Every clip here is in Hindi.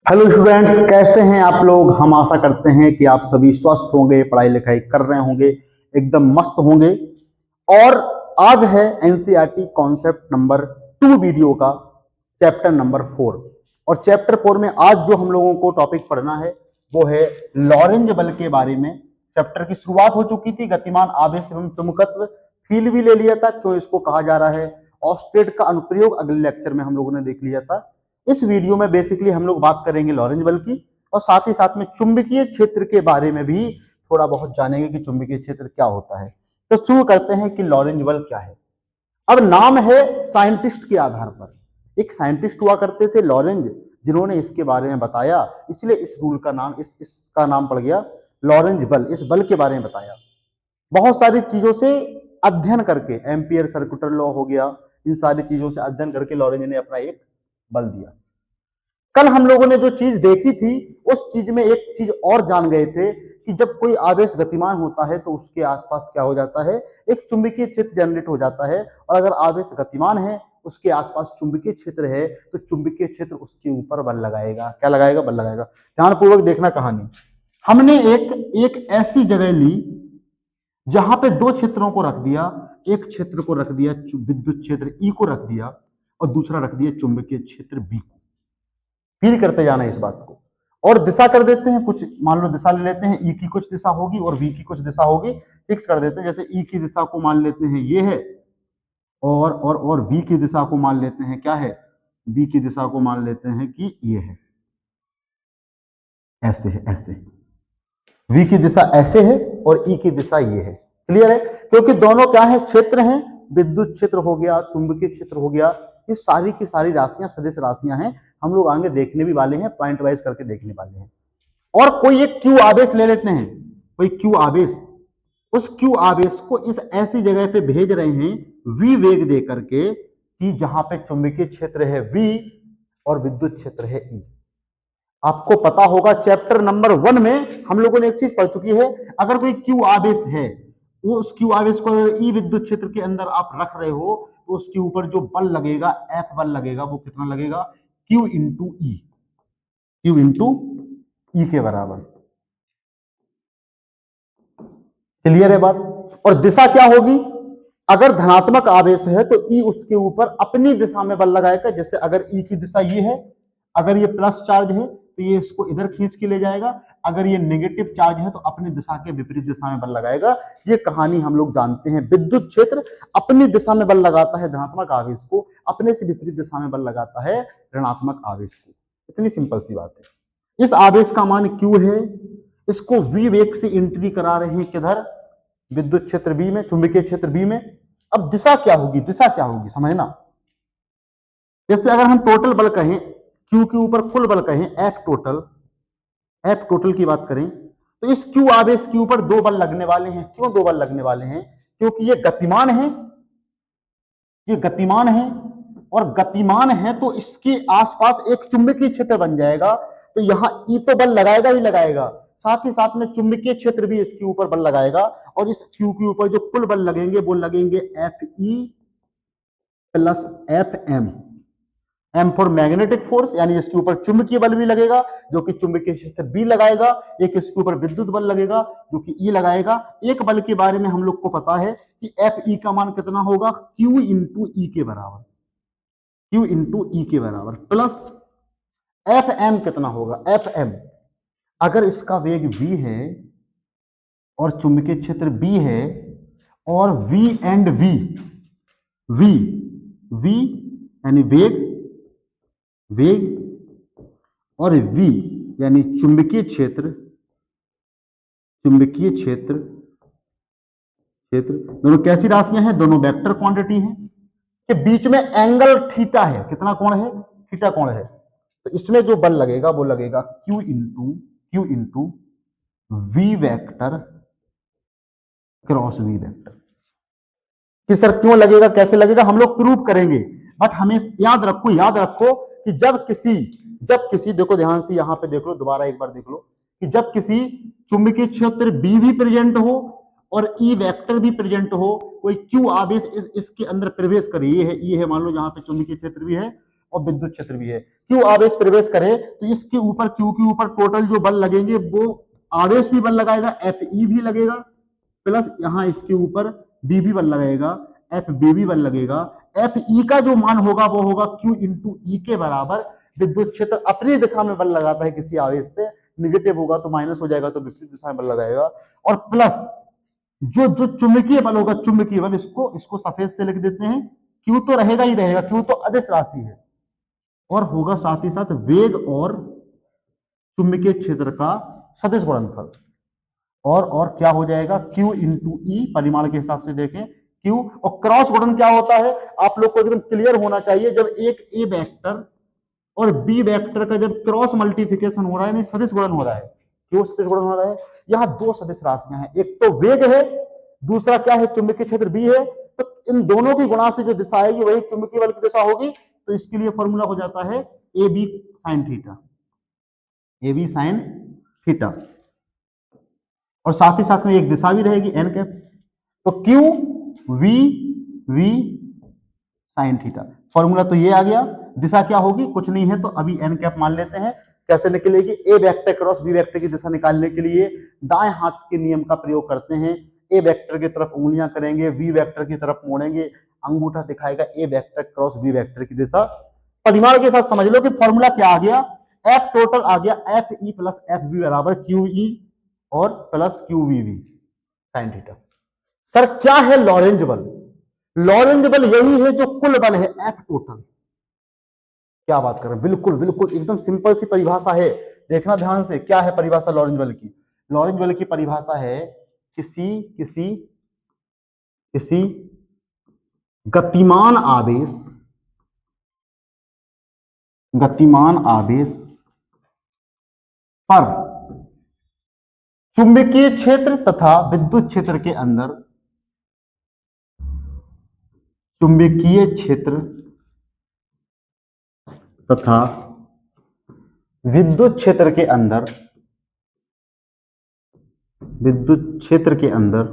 हेलो स्टूडेंट्स, कैसे हैं आप लोग। हम आशा करते हैं कि आप सभी स्वस्थ होंगे, पढ़ाई लिखाई कर रहे होंगे, एकदम मस्त होंगे। और आज है एनसीईआरटी कॉन्सेप्ट नंबर 2 वीडियो का चैप्टर नंबर 4। और चैप्टर 4 में आज जो हम लोगों को टॉपिक पढ़ना है वो है लॉरेंज बल के बारे में। चैप्टर की शुरुआत हो चुकी थी, गतिमान आवेश एवं चुंबकत्व फील भी ले लिया था, क्यों इसको कहा जा रहा है। ऑस्टेड का अनुप्रयोग अगले लेक्चर में हम लोगों ने देख लिया था। इस वीडियो में बेसिकली हम लोग बात करेंगे लॉरेंज बल की, और साथ ही साथ में चुंबकीय क्षेत्र के बारे में भी थोड़ा बहुत जानेंगे कि चुंबकीय क्षेत्र क्या होता है। तो शुरू करते हैं कि लॉरेंज बल क्या है। अब नाम है साइंटिस्ट के आधार पर। एक साइंटिस्ट हुआ करते थे लॉरेंज, जिन्होंने इसके बारे में बताया, इसलिए इस रूल का नाम इसका नाम पड़ गया लॉरेंज बल। इस बल के बारे में बताया बहुत सारी चीजों से अध्ययन करके, एम्पियर सर्कुलर लॉ हो गया, इन सारी चीजों से अध्ययन करके लॉरेंज ने अपना एक बल दिया। कल हम लोगों ने जो चीज देखी थी उस चीज में एक चीज और जान गए थे कि जब कोई आवेश गतिमान होता है तो उसके आसपास क्या हो जाता है, एक चुंबकीय क्षेत्र जनरेट हो जाता है। और अगर आवेश गतिमान है, उसके आसपास चुंबकीय क्षेत्र है, तो चुंबकीय क्षेत्र उसके ऊपर बल लगाएगा। क्या लगाएगा? बल लगाएगा। ध्यानपूर्वक देखना कहानी। हमने एक ऐसी जगह ली जहां पे दो क्षेत्रों को रख दिया। एक क्षेत्र को रख दिया विद्युत क्षेत्र ई को रख दिया, और दूसरा रख दिया चुंबकीय क्षेत्र बी को। फील करते जाना इस बात को। और दिशा कर देते हैं कुछ, मान लो दिशा ले लेते हैं, ई की कुछ दिशा होगी और वी की कुछ दिशा होगी, फिक्स कर देते हैं। जैसे ई की दिशा को मान लेते हैं ये है, और वी की दिशा को मान लेते हैं क्या है, बी की दिशा को मान लेते हैं कि ये है, ऐसे है, ऐसे। वी की दिशा ऐसे है और ई की दिशा ये है। क्लियर है? क्योंकि दोनों क्या है, क्षेत्र हैं। विद्युत क्षेत्र हो गया, चुंबकीय क्षेत्र हो गया, ये सारी की सारी राशियां सदिश राशियां हैं। हम लोग आगे देखने भी वाले हैं, पॉइंट वाइज करके देखने वाले हैं। और कोई एक क्यू आवेश ले लेते हैं, कोई क्यू आवेश, उस क्यू आवेश को इस ऐसी जगह पे भेज रहे हैं वी वेग दे करके कि जहां पे चुंबकीय क्षेत्र है वी और विद्युत क्षेत्र है ई। आपको पता होगा चैप्टर नंबर 1 में हम लोगों ने एक चीज पढ़ चुकी है। अगर कोई क्यू आवेश है, वो उस क्यू आवेश को ई विद्युत क्षेत्र के अंदर आप रख रहे हो, तो उसके ऊपर जो बल लगेगा, एफ बल लगेगा, वो कितना लगेगा? क्यू इंटू ई। क्यू इंटू ई के बराबर। क्लियर है बात? और दिशा क्या होगी? अगर धनात्मक आवेश है तो ई उसके ऊपर अपनी दिशा में बल लगाएगा। जैसे अगर ई की दिशा ये है, अगर ये प्लस चार्ज है तो ये इसको इधर खींच के ले जाएगा। अगर ये नेगेटिव चार्ज है तो अपनी दिशा के विपरीत दिशा में बल लगाएगा। ये कहानी हम लोग जानते हैं। विद्युत क्षेत्र अपनी दिशा में बल लगाता है धनात्मक आवेश को, अपने से विपरीत दिशा में बल लगाता है ऋणात्मक आवेश को। इतनी सिंपल सी बात है। इस आवेश का मान क्यू है, इसको वी वेग से एंट्री करा रहे हैं किधर? विद्युत क्षेत्र बी में, चुंबकीय क्षेत्र बी में। अब दिशा क्या होगी? दिशा क्या होगी समझना। जैसे अगर हम टोटल बल कहें, क्यू के ऊपर कुल बल कहें, एफ टोटल, एफ टोटल की बात करें, तो इस क्यू आवेश के ऊपर दो बल लगने वाले हैं। क्यों दो बल लगने वाले हैं? क्योंकि ये गतिमान है, ये गतिमान है, और गतिमान है तो इसके आसपास एक चुंबकीय क्षेत्र बन जाएगा। तो यहां ई तो बल लगाएगा ही लगाएगा, साथ ही साथ में चुंबकीय क्षेत्र भी इसके ऊपर बल लगाएगा। और इस क्यू के ऊपर जो कुल बल लगेंगे वो लगेंगे F E plus F M. M for magnetic force, यानी इसके ऊपर चुंबकीय बल भी लगेगा जो कि चुंबकीय क्षेत्र बी लगाएगा। एक इसके ऊपर विद्युत बल लगेगा जो कि ई लगाएगा। एक बल के बारे में हम लोग को पता है कि एफ ई का मान कितना होगा? क्यू इंटू ई के बराबर। क्यू इंटू ई के बराबर प्लस एफ एम कितना होगा? एफ एम, अगर इसका वेग v है और चुंबकीय क्षेत्र b है, और v एंड v v यानी वेग, वेग, और v यानी चुंबकीय क्षेत्र, चुंबकीय क्षेत्र, क्षेत्र, दोनों कैसी राशियां हैं? दोनों वेक्टर क्वांटिटी हैं। के बीच में एंगल थीटा है। कितना कोण है? थीटा कोण है। तो इसमें जो बल लगेगा वो लगेगा Q into V vector cross V vector. कि सर क्यों लगेगा, कैसे लगेगा, हम लोग प्रूव करेंगे। बट हमें याद रखो कि जब किसी देखो ध्यान से, यहां पे देख लो, दोबारा एक बार देख लो कि जब किसी चुंबकीय क्षेत्र बी भी प्रेजेंट हो और ई वेक्टर भी प्रेजेंट हो, कोई क्यू आवेश इसके अंदर प्रवेश करे, ये है मान लो जहां पे चुंबकीय क्षेत्र भी है और विद्युत क्षेत्र भी है। क्यू आवेश प्रवेश करे तो इसके ऊपर क्यू के ऊपर टोटल जो बल लगेंगे वो आवेश भी बल लगाएगा, एफ ई भी लगेगा, प्लस यहां इसके ऊपर बी भी बल लगेगा, एफ बी भी बल लगेगा। एफ ई का जो मान होगा वो होगा क्यू इंटू ई के बराबर। विद्युत क्षेत्र अपनी दिशा में बल लगाता है किसी आवेश पे, निगेटिव होगा तो माइनस हो जाएगा तो विपरीत दिशा में बल लगाएगा, और प्लस जो जो चुंबकीय बल होगा, चुंबकीय बल इसको सफेद से लिख देते हैं, क्यू तो रहेगा ही रहेगा, क्यू तो अदिश राशि है, और होगा साथ ही साथ वेग और चुंबकीय क्षेत्र का सदिश गुणनफल, और क्या हो जाएगा क्यू इंटू ई, परिमाण के हिसाब से देखें क्यू, और क्रॉस गुणन क्या होता है आप लोग को एकदम क्लियर होना चाहिए। जब एक ए वेक्टर और बी वेक्टर का जब क्रॉस मल्टीप्लिकेशन हो रहा है, नहीं सदिश गुणन हो रहा है, क्यों सदिश गुणन हो रहा है, यहां दो सदिश राशियां हैं, एक तो वेग है, दूसरा क्या है चुंबकीय क्षेत्र बी है, तो इन दोनों की गुणा से जो दिशा आएगी वही चुंबकीय बल की दिशा होगी, तो इसके लिए फॉर्मूला हो जाता है A B sine theta, A B sine theta, और साथ ही साथ में एक दिशा भी रहेगी एन कैप, तो Q V V sine theta, formula तो ये आ गया। दिशा क्या होगी, कुछ नहीं है तो अभी एन कैप मान लेते हैं। कैसे निकलेगी, ए वेक्टर क्रॉस बी वेक्टर की दिशा निकालने के लिए दाएं हाथ के नियम का प्रयोग करते हैं। ए वेक्टर की तरफ उंगलियां करेंगे, बी वेक्टर की तरफ मोड़ेंगे, अंगूठा दिखाएगा ए वेक्टर क्रॉस बी वेक्टर की दिशा। परिमाण के साथ समझ लो कि फॉर्मूला क्या आ गया, एफ टोटल आ गया F E plus F B बराबर क्यू ई और plus Q V V sine theta. Sir क्या है लॉरेंज बल, लॉरेंज बल यही है जो कुल बल है एफ टोटल। क्या बात कर रहे हैं, बिल्कुल बिल्कुल एकदम सिंपल सी परिभाषा है, देखना ध्यान से। क्या है परिभाषा लॉरेंज बल की, लॉरेंज बल की परिभाषा है किसी किसी किसी गतिमान आवेश, गतिमान आवेश पर चुंबकीय क्षेत्र तथा विद्युत क्षेत्र के अंदर, चुंबकीय क्षेत्र तथा विद्युत क्षेत्र के अंदर, विद्युत क्षेत्र के अंदर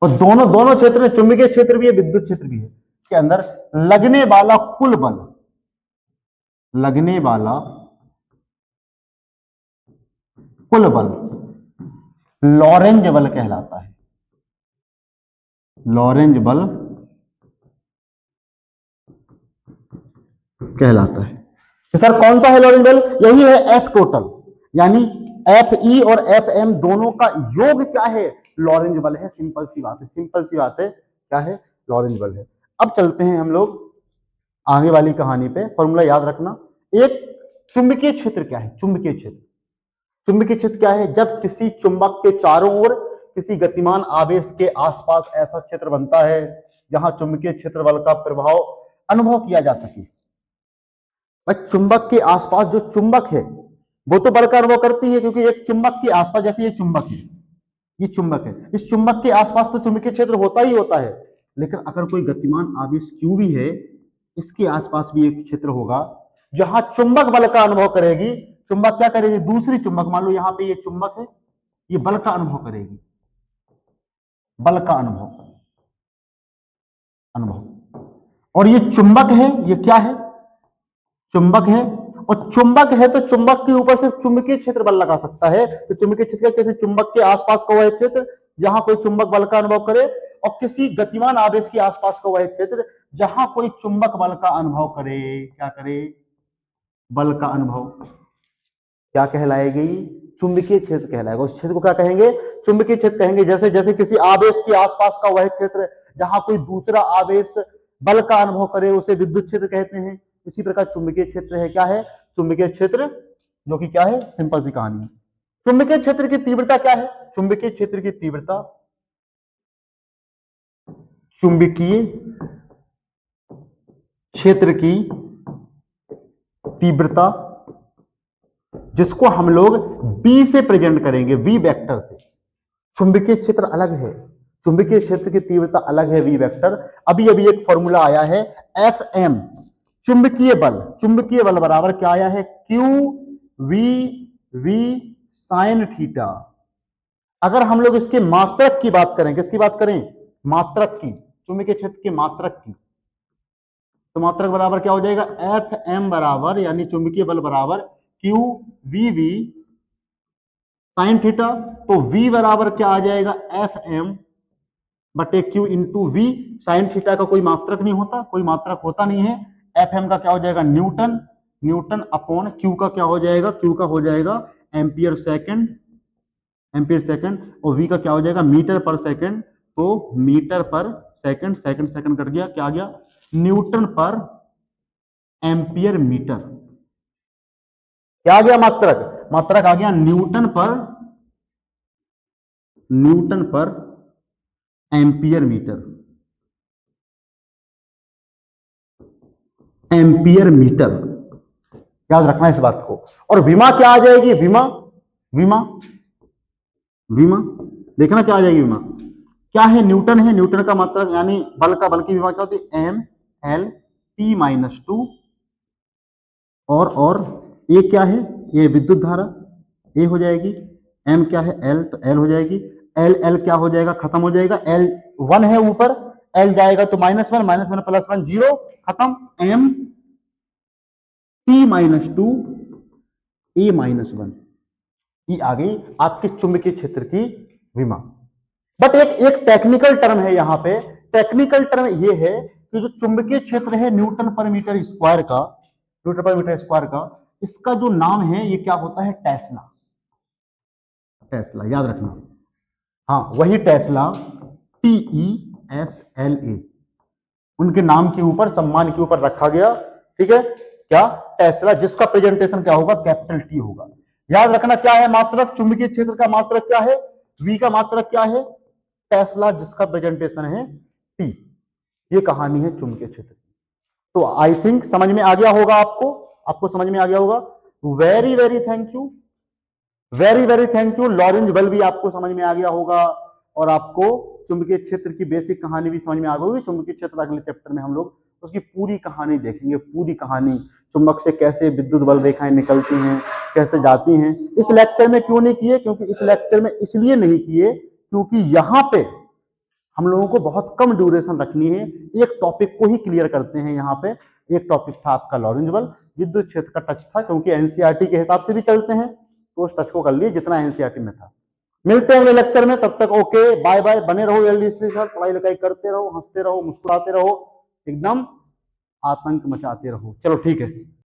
और दोनों क्षेत्र में, चुंबकीय क्षेत्र भी है विद्युत क्षेत्र भी है, के अंदर लगने वाला कुल बल, लगने वाला कुल बल लॉरेंज बल कहलाता है, लॉरेंज बल कहलाता है। तो सर कौन सा है लॉरेंज बल, यही है एफ टोटल, यानी एफ ई और एफ एम दोनों का योग क्या है, लॉरेंज बल है। सिंपल सी बात है, सिंपल सी बात है, क्या है लॉरेंज बल है। अब चलते हैं हम लोग आगे वाली कहानी पे, फॉर्मूला याद रखना। एक चुंबकीय क्षेत्र क्या है, चुंबकीय क्षेत्र, चुंबकीय क्षेत्र क्या है, जब किसी चुंबक के चारों ओर किसी गतिमान आवेश के आसपास ऐसा क्षेत्र बनता है जहां चुंबकीय क्षेत्र बल का प्रभाव अनुभव किया जा सके। चुंबक के आसपास जो चुंबक है वो तो बल का अनुभव करती है, क्योंकि एक चुंबक के आसपास, जैसे ये चुंबक है, ये चुंबक है, इस चुंबक के आसपास तो चुंबकीय क्षेत्र होता ही होता है, लेकिन अगर कोई गतिमान आवेश क्यू भी है, इसके आसपास भी एक क्षेत्र होगा जहां चुंबक बल का अनुभव करेगी। चुंबक क्या करेगी, दूसरी चुंबक, मान लो यहां पे ये चुंबक है, ये बल का अनुभव करेगी, बल का अनुभव, और ये चुंबक है, ये क्या है चुंबक है, और चुंबक है तो चुंबक के ऊपर सिर्फ चुंबकीय क्षेत्र बल लगा सकता है। तो चुंबकीय क्षेत्र कैसे, चुंबक के आसपास का वह क्षेत्र जहां कोई चुंबक बल का अनुभव करे, और किसी गतिमान आवेश के आसपास का वह क्षेत्र जहां कोई चुंबक बल का अनुभव करे, क्या करे, बल का अनुभव, क्या कहलाएगी, चुंबकीय क्षेत्र कहलाएगा। उस क्षेत्र को क्या कहेंगे, चुंबकीय क्षेत्र कहेंगे। जैसे जैसे किसी आवेश के आसपास का वह क्षेत्र जहां कोई दूसरा आवेश बल का अनुभव करे उसे विद्युत क्षेत्र कहते हैं। इसी प्रकार चुंबकीय क्षेत्र है, क्या है, चुंबकीय क्षेत्र, जो कि क्या है, सिंपल सी कहानी है। चुंबकीय क्षेत्र की तीव्रता क्या है, चुंबकीय क्षेत्र की तीव्रता, चुंबकीय क्षेत्र की तीव्रता, जिसको हम लोग बी से प्रेजेंट करेंगे, वी वेक्टर से। चुंबकीय क्षेत्र अलग है, चुंबकीय क्षेत्र की तीव्रता अलग है, वी वेक्टर। अभी अभी एक फॉर्मूला आया है एफ एम, चुंबकीय बल बराबर क्या आया है, Q V V sine theta. अगर हम लोग इसके मात्रक की बात करें, किसकी बात करें, मात्रक की, चुंबकीय क्षेत्र की मात्रक की, तो मात्रक बराबर क्या हो जाएगा, एफ एम बराबर यानी चुंबकीय बल बराबर Q V V sine theta. तो v बराबर क्या आ जाएगा, एफ एम बटे Q into V. Sine theta का कोई मात्रक नहीं होता, कोई मात्रक होता नहीं है। एफ एम का क्या हो जाएगा, न्यूटन, न्यूटन अपॉन क्यू का क्या हो जाएगा, क्यू का हो जाएगा एम्पियर सेकंड, एम्पियर सेकंड। और वी का क्या हो जाएगा, मीटर पर सेकंड। तो मीटर पर सेकंड, सेकंड सेकंड कट गया, क्या आ गया, न्यूटन पर एम्पियर मीटर। क्या आ गया मात्रक, मात्रक आ गया न्यूटन पर एम्पियर मीटर, एम्पियर मीटर। याद रखना इस बात को। और विमा क्या आ जाएगी, विमा, विमा, विमा देखना क्या आ जाएगी, विमा क्या है, न्यूटन है, न्यूटन का मात्रक यानी बल का, बल की विमा क्या होती है, M L T minus two. और ये क्या है, ये विद्युत धारा ए हो जाएगी। एम क्या है, एल, तो एल हो जाएगी। एल एल क्या हो जाएगा, खत्म हो जाएगा। एल वन है ऊपर, एल जाएगा तो minus one, minus one plus one zero, खत्म। M T minus to A minus one, ये आ गई आपके चुंबकीय क्षेत्र की विमा। बट एक टेक्निकल टर्म है यहाँ पे, टेक्निकल टर्म ये है कि जो चुंबकीय क्षेत्र है न्यूटन पर मीटर स्क्वायर का, न्यूटन पर मीटर स्क्वायर का, इसका जो नाम है ये क्या होता है, टेस्ला, टेस्ला याद रखना। हाँ वही टेस्ला, TESLA, उनके नाम के ऊपर, सम्मान के ऊपर रखा गया। ठीक है, क्या, टेस्ला, जिसका प्रेजेंटेशन क्या होगा, कैपिटल टी होगा। याद रखना क्या है मात्रक, चुंबकीय क्षेत्र का मात्रक क्या है, वी का मात्रक क्या है, टेस्ला, जिसका प्रेजेंटेशन है टी। ये कहानी है चुंबकीय क्षेत्र। तो आई थिंक समझ में आ गया होगा आपको, आपको समझ में आ गया होगा। Very very thank you, very very thank you. Lorentz बल भी आपको समझ में आ गया होगा, और आपको चुंबकीय क्षेत्र की बेसिक कहानी भी समझ में आ गई होगी। चुंबकीय क्षेत्र अगले चैप्टर में हम लोग उसकी पूरी कहानी देखेंगे, पूरी कहानी, चुंबक से कैसे विद्युत बल रेखाएं निकलती हैं, कैसे जाती हैं। इस लेक्चर में क्यों नहीं किए, क्योंकि इस लेक्चर में इसलिए नहीं किए क्योंकि यहाँ पे हम लोगों को बहुत कम ड्यूरेशन रखनी है, एक टॉपिक को ही क्लियर करते हैं। यहाँ पे एक टॉपिक था आपका लॉरेंज बल, विद्युत क्षेत्र का टच था, क्योंकि एनसीईआरटी के हिसाब से भी चलते हैं, तो उस टच को कर लिए जितना एनसीईआरटी में था। मिलते हैं अगले लेक्चर में, तब तक ओके बाय बाय। बने रहो एलडीसी सर, पढ़ाई लिखाई करते रहो, हंसते रहो, मुस्कुराते रहो, एकदम आतंक मचाते रहो। चलो ठीक है।